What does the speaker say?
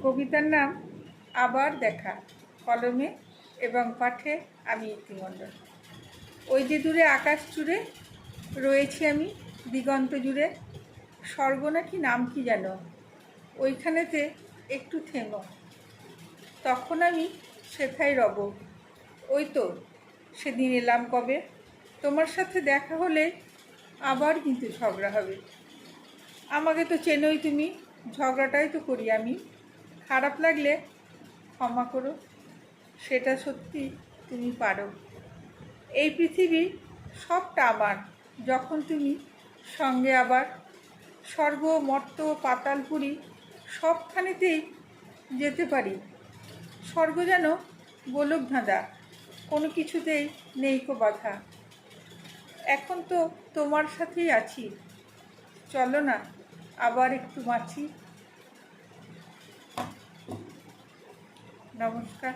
কবিতার নাম আবার দেখা, কলমে এবং পাঠে আমি ইতিমণ্ডল। ওই যে দূরে আকাশ জুড়ে রয়েছি আমি, দিগন্ত জুড়ে, স্বর্গ নাকি নাম কি যেন, ওইখানেতে একটু থেমো, তখন আমি সেথায় রব। ওই তো সেদিন এলাম কবে, তোমার সাথে দেখা হলে আবার কিন্তু ঝগড়া হবে। আমাকে তো চেনোই তুমি, ঝগড়াটাই তো করি আমি। খারাপ লাগলে ক্ষমা করো, সেটা সত্যি তুমি পারো। এই পৃথিবী সবটা আমার, যখন তুমি সঙ্গে আবার। স্বর্গ, মর্ত, পাতালপুরী সবখানেতেই যেতে পারি। স্বর্গ যেন গোলক ধাঁধা, কোনো কিছুতেই নেই কো বাধা। এখন তো তোমার সাথেই আছি, চলো না আবার একটু বাঁচি। নমস্কার।